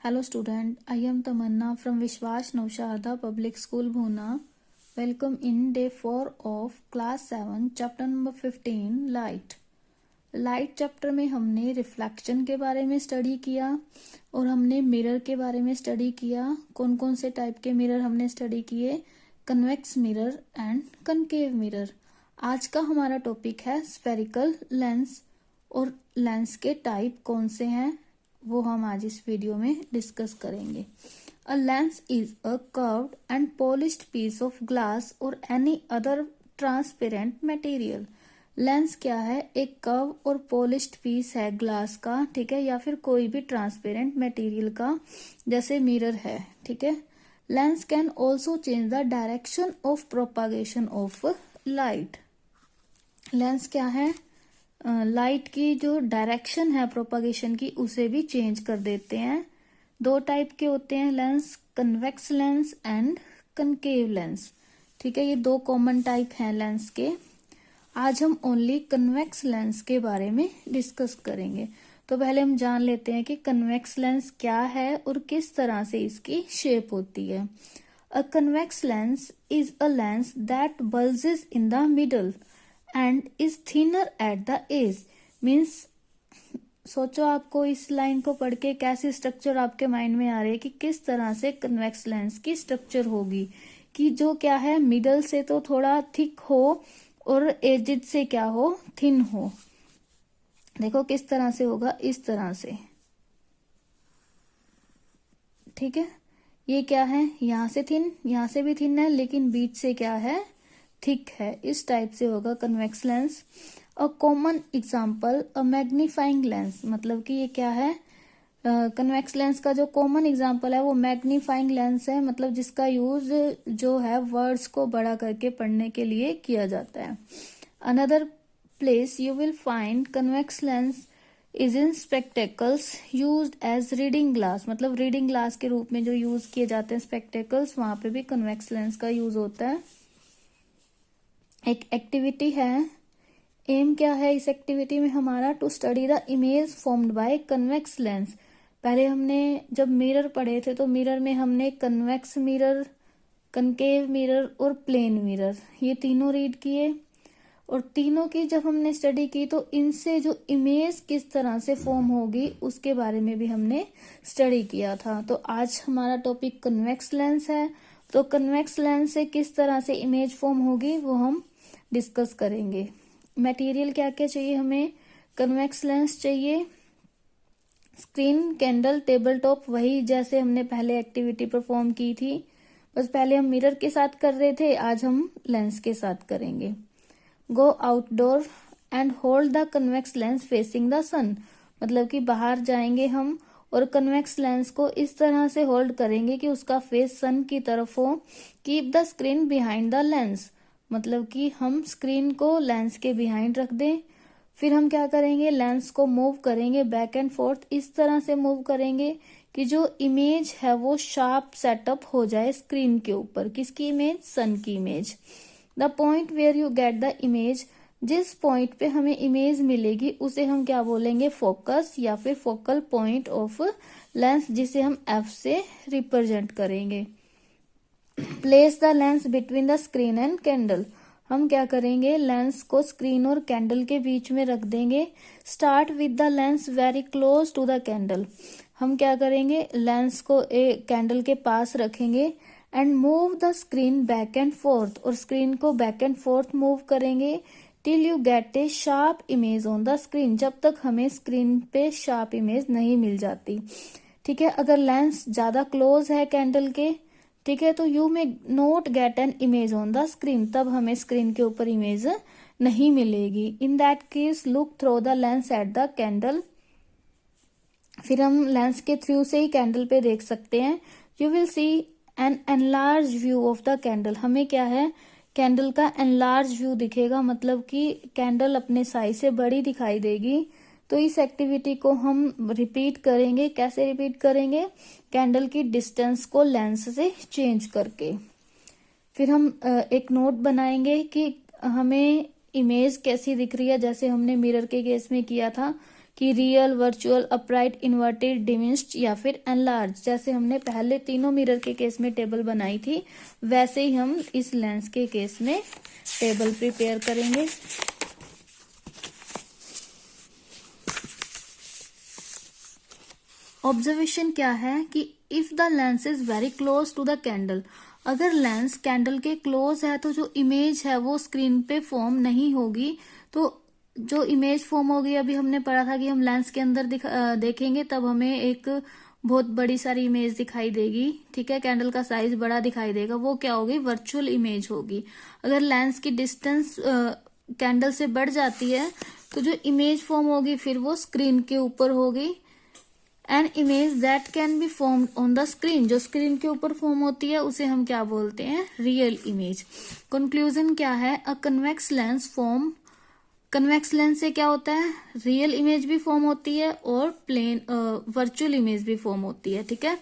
Hello student, I am Tamanna from Vishwas Nausharda Public School Bhuna. Welcome in day 4 of class 7 chapter number 15 light. Light chapter में हमने reflection के बारे में study किया और हमने मिरर के बारे में स्टडी किया। कौन कौन से टाइप के मिरर हमने स्टडी किए? Convex mirror and concave mirror. आज का हमारा टॉपिक है स्फेरिकल लेंस और लेंस के टाइप कौन से हैं वो हम आज इस वीडियो में डिस्कस करेंगे। A lens is a curved and polished piece of glass or any other transparent material. Lens क्या है? एक कर्व और पॉलिश्ड पीस है ग्लास का, ठीक है, या फिर कोई भी ट्रांसपेरेंट मटेरियल का, जैसे मिरर है, ठीक है। Lens can also change the direction of propagation of light. Lens क्या है? लाइट की जो डायरेक्शन है प्रोपागेशन की उसे भी चेंज कर देते हैं। दो टाइप के होते हैं lens, convex lens and concave lens, ठीक है। ये दो कॉमन टाइप हैं लेंस के। आज हम ओनली कन्वेक्स लेंस के बारे में डिस्कस करेंगे। तो पहले हम जान लेते हैं कि कन्वेक्स लेंस क्या है और किस तरह से इसकी शेप होती है। A convex lens is a lens that bulges in the middle and is thinner at the edge. Means सोचो, आपको इस लाइन को पढ़ के कैसी स्ट्रक्चर आपके माइंड में आ रही है कि किस तरह से कन्वेक्स लेंस की स्ट्रक्चर होगी, कि जो क्या है मिडल से तो थोड़ा थिक हो और एजिड से क्या हो, थिन हो। देखो किस तरह से होगा, इस तरह से, ठीक है। ये क्या है, यहाँ से थिन, यहाँ से भी थिन है, लेकिन बीच से क्या है, थिक है। इस टाइप से होगा convex lens. A common example a magnifying lens, मतलब कि ये क्या है, कन्वेक्स लेंस का जो कॉमन एग्जाम्पल है वो मैग्नीफाइंग लेंस है, मतलब जिसका यूज जो है वर्ड्स को बड़ा करके पढ़ने के लिए किया जाता है। Another place you will find convex lens is in spectacles used as reading glass, मतलब रीडिंग ग्लास के रूप में जो यूज किए जाते हैं स्पेक्टेकल्स, वहां पे भी कन्वेक्स लेंस का यूज होता है। एक एक्टिविटी है, एम क्या है इस एक्टिविटी में हमारा? To study the image formed by convex lens. पहले हमने जब मिरर पढ़े थे तो मिरर में हमने कन्वेक्स मिरर, कनकेव मिरर और प्लेन मिरर, ये तीनों रीड किए। और तीनों की जब हमने स्टडी की तो इनसे जो इमेज किस तरह से फॉर्म होगी उसके बारे में भी हमने स्टडी किया था। तो आज हमारा टॉपिक कन्वेक्स लेंस है, तो कन्वेक्स लेंस से किस तरह से इमेज फॉर्म होगी वो हम डिस्कस करेंगे। मटेरियल क्या क्या चाहिए हमें? कन्वेक्स लेंस चाहिए, स्क्रीन, कैंडल, टेबल टॉप, वही जैसे हमने पहले एक्टिविटी परफॉर्म की थी, बस पहले हम मिरर के साथ कर रहे थे, आज हम लेंस के साथ करेंगे। Go outdoor and hold the convex lens facing the sun, मतलब कि बाहर जाएंगे हम और कन्वेक्स लेंस को इस तरह से होल्ड करेंगे कि उसका फेस सन की तरफ हो। Keep the screen behind the lens, मतलब कि हम स्क्रीन को लेंस के बिहाइंड रख दें। फिर हम क्या करेंगे, लेंस को मूव करेंगे बैक एंड फोर्थ, इस तरह से मूव करेंगे कि जो इमेज है वो शार्प सेटअप हो जाए स्क्रीन के ऊपर। किसकी इमेज? सन की image. The point where you get the image, जिस पॉइंट पे हमें इमेज मिलेगी उसे हम क्या बोलेंगे? फोकस या फिर फोकल पॉइंट ऑफ लेंस, जिसे हम एफ से रिप्रेजेंट करेंगे। Place the lens between the screen and candle, हम क्या करेंगे, लेंस को स्क्रीन और कैंडल के बीच में रख देंगे। Start with the lens very close to the candle, हम क्या करेंगे, लेंस को कैंडल के पास रखेंगे। And move the screen back and forth, और स्क्रीन को बैक एंड फोर्थ मूव करेंगे till you get a sharp image on the screen, जब तक हमें स्क्रीन पे शार्प इमेज नहीं मिल जाती, ठीक है। अगर लेंस ज्यादा क्लोज है कैंडल के, ठीक है, तो you may note get an image on the screen, तब हमें स्क्रीन के ऊपर इमेज नहीं मिलेगी। In that case look through the lens at the candle, फिर हम लेंस के थ्रू से ही कैंडल पे देख सकते हैं। You will see an enlarge view of the candle, हमें क्या है, कैंडल का एनलार्ज व्यू दिखेगा, मतलब कि कैंडल अपने साइज से बड़ी दिखाई देगी। तो इस एक्टिविटी को हम रिपीट करेंगे। कैसे रिपीट करेंगे? कैंडल की डिस्टेंस को लेंस से चेंज करके। फिर हम एक नोट बनाएंगे कि हमें इमेज कैसी दिख रही है, जैसे हमने मिरर के केस में किया था कि real, virtual, upright, inverted, diminished या फिर एनलार्ज। जैसे हमने पहले तीनों मिरर के केस में टेबल बनाई थी, वैसे ही हम इस लेंस के केस में टेबल प्रिपेयर करेंगे। ऑब्जर्वेशन क्या है कि if the lens is very close to the candle, अगर लेंस कैंडल के क्लोज है तो जो इमेज है वो स्क्रीन पे फॉर्म नहीं होगी। तो जो इमेज फॉर्म होगी, अभी हमने पढ़ा था कि हम लेंस के अंदर देखेंगे तब हमें एक बहुत बड़ी सारी इमेज दिखाई देगी, ठीक है, कैंडल का साइज बड़ा दिखाई देगा, वो क्या होगी, वर्चुअल इमेज होगी। अगर लेंस की डिस्टेंस कैंडल से बढ़ जाती है तो जो इमेज फॉर्म होगी फिर वो स्क्रीन के ऊपर होगी। An image that can be formed on the screen, जो स्क्रीन के ऊपर फॉर्म होती है उसे हम क्या बोलते हैं, रियल इमेज। कंक्लूजन क्या है, a convex lens form, convex lens से क्या होता है, रियल इमेज भी फॉर्म होती है और प्लेन वर्चुअल इमेज भी फॉर्म होती है, ठीक है।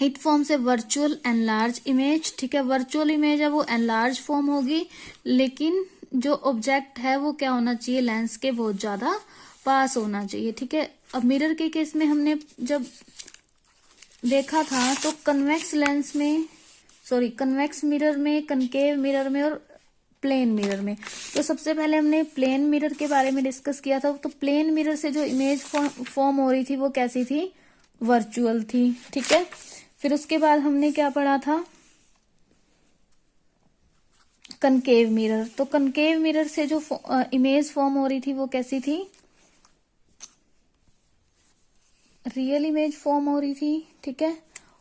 It forms a virtual enlarge image, ठीक है, वर्चुअल इमेज है वो एनलार्ज फॉर्म होगी, लेकिन जो ऑब्जेक्ट है वो क्या होना चाहिए, लेंस के बहुत ज्यादा पास होना चाहिए, ठीक है। अब मिरर के केस में हमने जब देखा था तो कन्वेक्स लेंस में, सॉरी कन्वेक्स मिरर में, कनकेव मिरर में और प्लेन मिरर में, तो सबसे पहले हमने प्लेन मिरर के बारे में डिस्कस किया था। तो प्लेन मिरर से जो इमेज फॉर्म हो रही थी वो कैसी थी, वर्चुअल थी, ठीक है। फिर उसके बाद हमने क्या पढ़ा था, कनकेव मिरर। तो कनकेव मिरर से जो इमेज फॉर्म हो रही थी वो कैसी थी, रियल इमेज फॉर्म हो रही थी, ठीक है।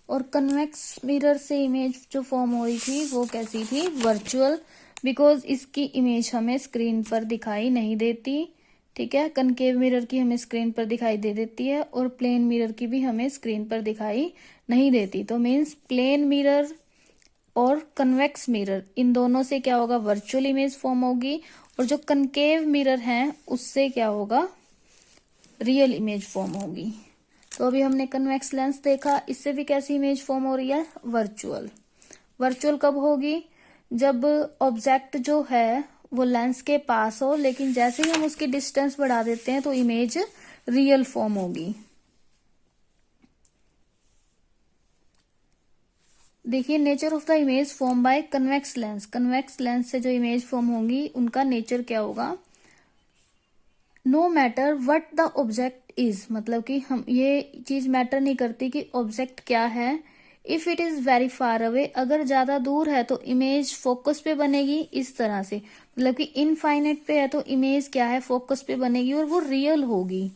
और कन्वेक्स मिरर से इमेज जो फॉर्म हो रही थी वो कैसी थी, वर्चुअल, बिकॉज इसकी इमेज हमें स्क्रीन पर दिखाई नहीं देती, ठीक है। कनकेव मिरर की हमें स्क्रीन पर दिखाई दे देती है और प्लेन मिरर की भी हमें स्क्रीन पर दिखाई नहीं देती। तो मीन्स प्लेन मिरर और कन्वेक्स मिरर, इन दोनों से क्या होगा, वर्चुअल इमेज फॉर्म होगी, और जो कनकेव मिरर है उससे क्या होगा, रियल इमेज फॉर्म होगी। तो अभी हमने कन्वेक्स लेंस देखा, इससे भी कैसी इमेज फॉर्म हो रही है, वर्चुअल। वर्चुअल कब होगी, जब ऑब्जेक्ट जो है वो लेंस के पास हो, लेकिन जैसे ही हम उसकी डिस्टेंस बढ़ा देते हैं तो इमेज रियल फॉर्म होगी। देखिए, nature of the image form by convex lens, convex lens से जो इमेज फॉर्म होंगी उनका नेचर क्या होगा, no matter what the object is, मतलब कि हम ये चीज मैटर नहीं करती कि ऑब्जेक्ट क्या है। If it is very far away, अगर ज्यादा दूर है तो इमेज फोकस पे बनेगी, इस तरह से, मतलब कि इनफाइनाइट पे है तो इमेज क्या है, फोकस पे बनेगी और वो रियल होगी,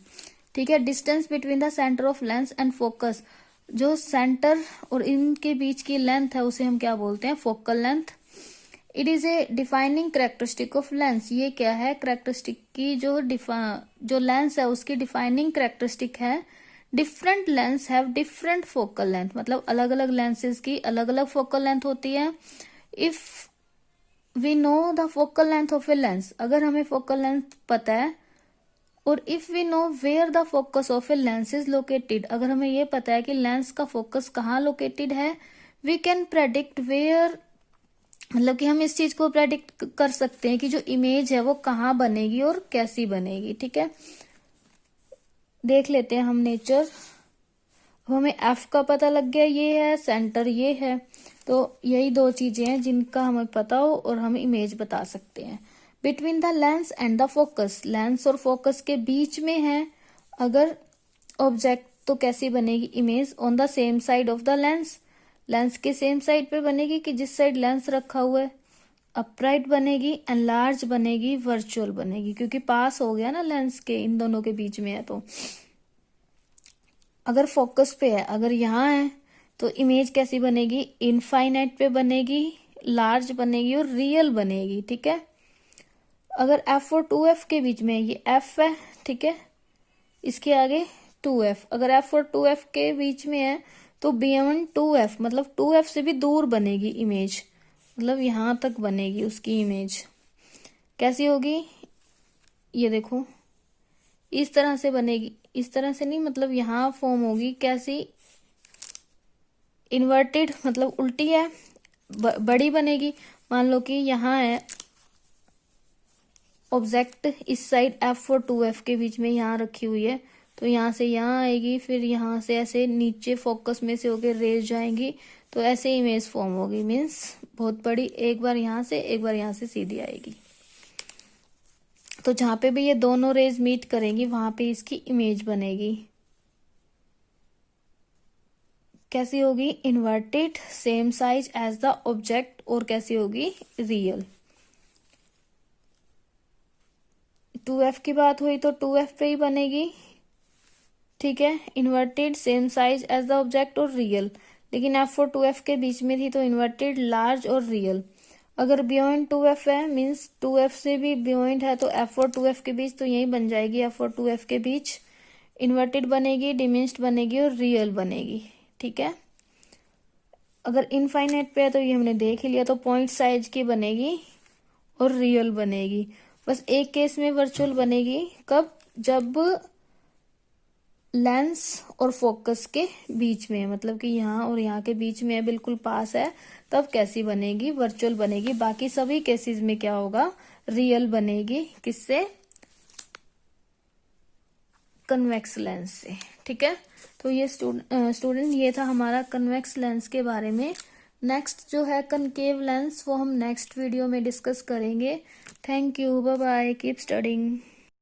ठीक है। Distance between the centre of lens and focus, जो सेंटर और इनके बीच की लेंथ है उसे हम क्या बोलते हैं, focal length. It is a defining characteristic of lens, ये क्या है, करेक्टरिस्टिक की जो लेंस है उसकी डिफाइनिंग करेक्टरिस्टिक है। Different lens have different focal length, मतलब अलग अलग लेंसेज की अलग अलग फोकल लेंथ होती है। If we know the focal length of a lens, अगर हमें फोकल लेंथ पता है, और if we know where the focus of a lens is located, अगर हमें ये पता है कि लेंस का फोकस कहाँ लोकेटेड है, वी कैन प्रेडिक्ट वेयर, मतलब कि हम इस चीज को प्रेडिक्ट कर सकते हैं कि जो इमेज है वो कहाँ बनेगी और कैसी बनेगी, ठीक है। देख लेते हैं हम नेचर, हमें एफ का पता लग गया, ये है सेंटर, ये है, तो यही दो चीजें हैं जिनका हमें पता हो और हम इमेज बता सकते हैं। Between the lens and the focus, lens और फोकस के बीच में है अगर ऑब्जेक्ट तो कैसी बनेगी image, on the same side of the lens, lens के सेम साइड पे बनेगी कि जिस साइड लेंस रखा हुआ है, अपराइट बनेगी, एनलार्ज बनेगी, वर्चुअल बनेगी, क्योंकि पास हो गया ना लेंस के, इन दोनों के बीच में है। तो अगर फोकस पे है, अगर यहाँ है तो इमेज कैसी बनेगी, इनफाइनाइट पे बनेगी, लार्ज बनेगी और रियल बनेगी, ठीक है। अगर एफ और 2f के बीच में, ये f है, ठीक है, इसके आगे 2f, अगर f और 2f के बीच में है तो बियॉन्ड 2f, मतलब 2f से भी दूर बनेगी इमेज, मतलब यहां तक बनेगी उसकी इमेज। कैसी होगी, ये देखो, इस तरह से बनेगी, इस तरह से नहीं, मतलब यहां फॉर्म होगी कैसी, इन्वर्टेड, मतलब उल्टी है, बड़ी बनेगी। मान लो कि यहाँ है ऑब्जेक्ट इस साइड F और 2F के बीच में यहाँ रखी हुई है, तो यहाँ से यहाँ आएगी, फिर यहाँ से ऐसे नीचे फोकस में से होके रेज जाएंगी, तो ऐसे इमेज फॉर्म होगी, मीन्स बहुत बड़ी, एक बार यहाँ से एक बार यहाँ से सीधी आएगी। तो जहाँ पे भी ये दोनों रेज मीट करेंगी वहां पे इसकी इमेज बनेगी। कैसी होगी? Inverted, same size as the object, और कैसी होगी? रियल। 2F की बात हुई तो 2F पे ही बनेगी, ठीक है, inverted, same size as the object और रियल। लेकिन F और 2F के बीच में थी तो इन्वर्टेड, लार्ज और रियल। अगर बियॉन्ड 2F है, मीन्स 2F से भी बियॉन्ड है, तो F और 2F के बीच तो यही बन जाएगी, F और 2F के बीच इन्वर्टेड बनेगी, डिमिनिश्ड बनेगी और रियल बनेगी, ठीक है। अगर इनफाइनाइट पे है तो ये हमने देख ही लिया, तो पॉइंट साइज की बनेगी और रियल बनेगी। बस एक केस में वर्चुअल बनेगी, कब? जब लेंस और फोकस के बीच में, मतलब कि यहाँ और यहाँ के बीच में बिल्कुल पास है, तब कैसी बनेगी? वर्चुअल बनेगी। बाकी सभी केसेस में क्या होगा? रियल बनेगी। किससे? कन्वेक्स लेंस से, ठीक है। तो ये स्टूडेंट ये था हमारा कन्वेक्स लेंस के बारे में। नेक्स्ट जो है कनकेव लेंस, वो हम नेक्स्ट वीडियो में डिस्कस करेंगे। Thank you, bye bye, keep studying.